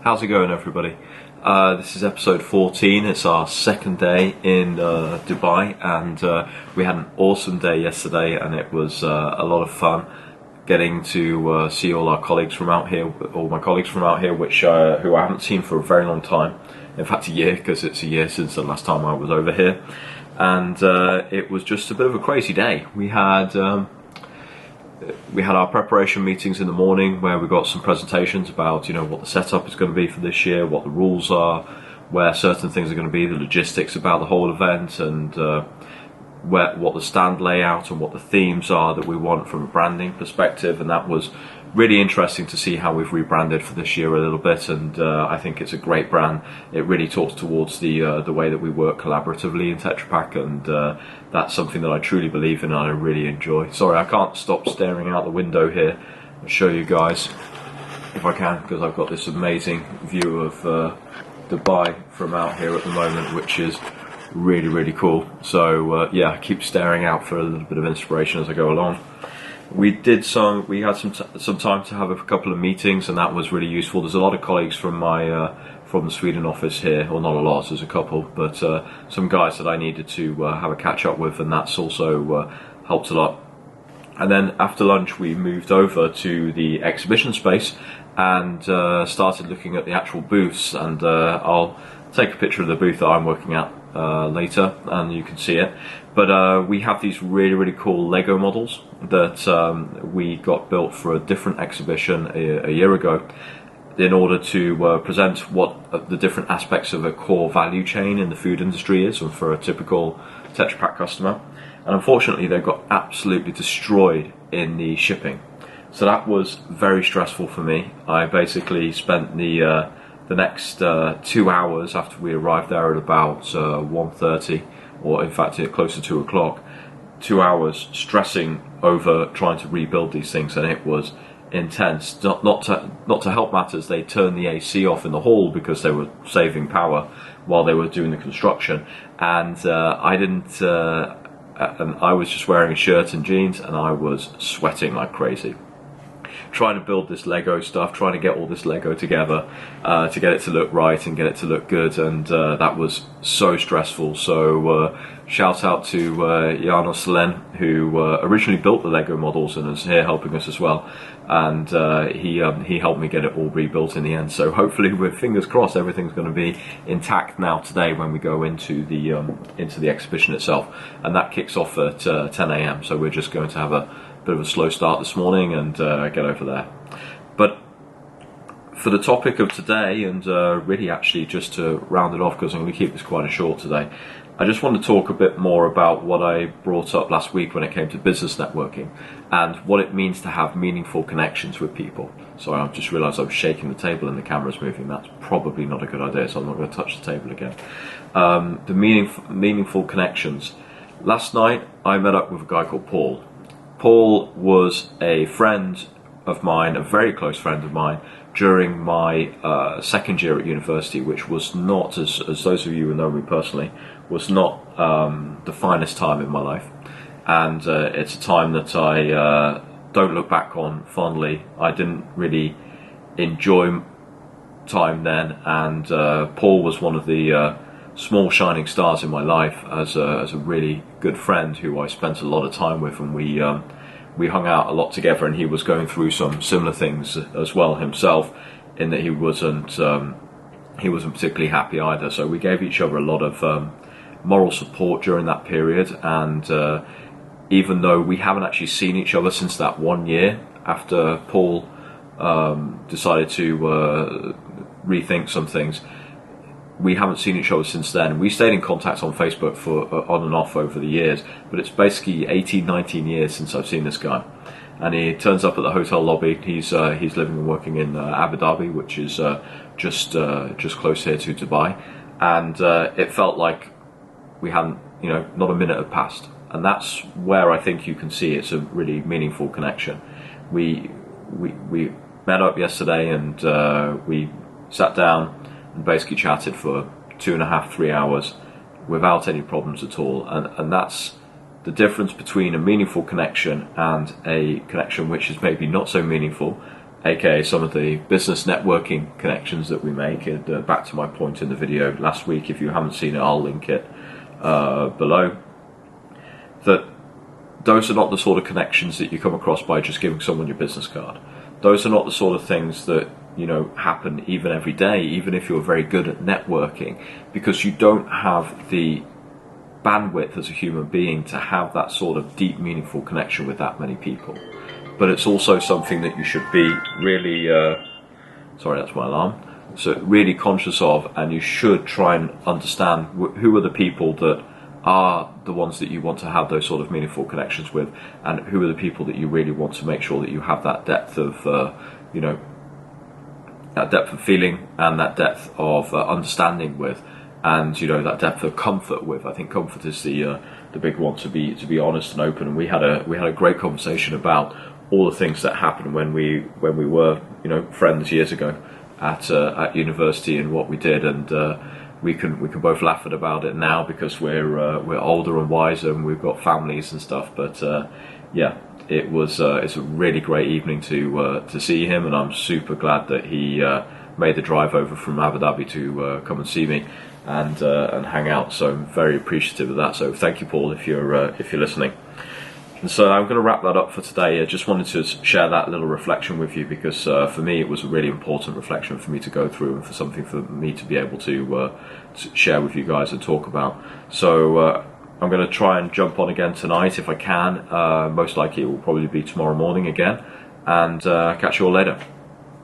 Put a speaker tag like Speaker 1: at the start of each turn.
Speaker 1: How's it going, everybody? This is episode 14. It's our second day in Dubai, and we had an awesome day yesterday, and it was a lot of fun getting to see all our colleagues from out here, all my colleagues from out here, who I haven't seen for a very long time. In fact, a year, because it's a year since the last time I was over here, and it was just a bit of a crazy day. We had our preparation meetings in the morning where we got some presentations about, what the setup is going to be for this year, what the rules are, where certain things are going to be, the logistics about the whole event, and what the stand layout and what the themes are that we want from a branding perspective. And that was really interesting to see how we've rebranded for this year a little bit, and I think it's a great brand. It really talks towards the way that we work collaboratively in Tetra Pak, and that's something that I truly believe in and I really enjoy. Sorry, I can't stop staring out the window here. I'll show you guys if I can, because I've got this amazing view of Dubai from out here at the moment, which is really, really cool. So yeah, I keep staring out for a little bit of inspiration as I go along. We had some time to have a couple of meetings, and that was really useful. There's a lot of colleagues from from the Sweden office here, or not a lot, there's a couple, but some guys that I needed to have a catch up with, and that's also helped a lot. And then after lunch we moved over to the exhibition space and started looking at the actual booths, and I'll take a picture of the booth that I'm working at later and you can see it. But we have these really, really cool Lego models that we got built for a different exhibition a year ago, in order to present what the different aspects of a core value chain in the food industry is, and for a typical Tetra Pak customer. And unfortunately they got absolutely destroyed in the shipping, so that was very stressful for me. I basically spent the next 2 hours after we arrived there at about 1:30, or in fact close to 2 o'clock, 2 hours stressing over trying to rebuild these things, and it was intense. Not to help matters, they turned the AC off in the hall because they were saving power while they were doing the construction, and and I was just wearing a shirt and jeans, and I was sweating like crazy, trying to build this Lego stuff, trying to get all this Lego together to get it to look right and get it to look good, and that was so stressful. So shout out to Janos Selen, who originally built the Lego models and is here helping us as well, and he helped me get it all rebuilt in the end. So hopefully, with fingers crossed, everything's going to be intact now today when we go into the exhibition itself, and that kicks off at 10 a.m. So we're just going to have a bit of a slow start this morning and get over there. But for the topic of today, and really actually just to round it off, because I'm going to keep this quite short today, I just want to talk a bit more about what I brought up last week when it came to business networking and what it means to have meaningful connections with people. Sorry, I've just realised I was shaking the table and the camera's moving. That's probably not a good idea, so I'm not going to touch the table again. The meaningful connections. Last night I met up with a guy called Paul. Paul was a friend of mine, a very close friend of mine, during my second year at university, which was not, as those of you who know me personally, was not the finest time in my life. And it's a time that I don't look back on fondly. I didn't really enjoy time then, and Paul was one of the small shining stars in my life as a really good friend who I spent a lot of time with, and we hung out a lot together, and he was going through some similar things as well himself, in that he wasn't particularly happy either. So we gave each other a lot of moral support during that period, and even though we haven't actually seen each other since that 1 year after Paul decided to rethink some things, we haven't seen each other since then. We stayed in contact on Facebook for on and off over the years, but it's basically 18, 19 years since I've seen this guy. And he turns up at the hotel lobby. He's living and working in Abu Dhabi, which is just close here to Dubai. And it felt like we hadn't, not a minute had passed. And that's where I think you can see it's a really meaningful connection. We met up yesterday, and we sat down and basically chatted for 2.5, 3 hours without any problems at all, and that's the difference between a meaningful connection and a connection which is maybe not so meaningful, aka some of the business networking connections that we make. And back to my point in the video last week, if you haven't seen it, I'll link it below. That those are not the sort of connections that you come across by just giving someone your business card. Those are not the sort of things that, you know, happen even every day, even if you're very good at networking, because you don't have the bandwidth as a human being to have that sort of deep, meaningful connection with that many people. But it's also something that you should be really, sorry, that's my alarm. So really conscious of, and you should try and understand who are the people that are the ones that you want to have those sort of meaningful connections with, and who are the people that you really want to make sure that you have that depth of, you know, that depth of feeling and that depth of understanding with, and, you know, that depth of comfort with. I think comfort is the big one, to be honest and open. And we had a great conversation about all the things that happened when we were, you know, friends years ago at university, and what we did, and we can both laugh about it now because we're older and wiser and we've got families and stuff. But yeah, it's a really great evening to see him, and I'm super glad that he made the drive over from Abu Dhabi to come and see me and hang out. So I'm very appreciative of that. So thank you, Paul, if you're listening. And so I'm going to wrap that up for today. I just wanted to share that little reflection with you because for me it was a really important reflection for me to go through, and for something for me to be able to share with you guys and talk about. So I'm going to try and jump on again tonight if I can. Most likely it will probably be tomorrow morning again, and catch you all later.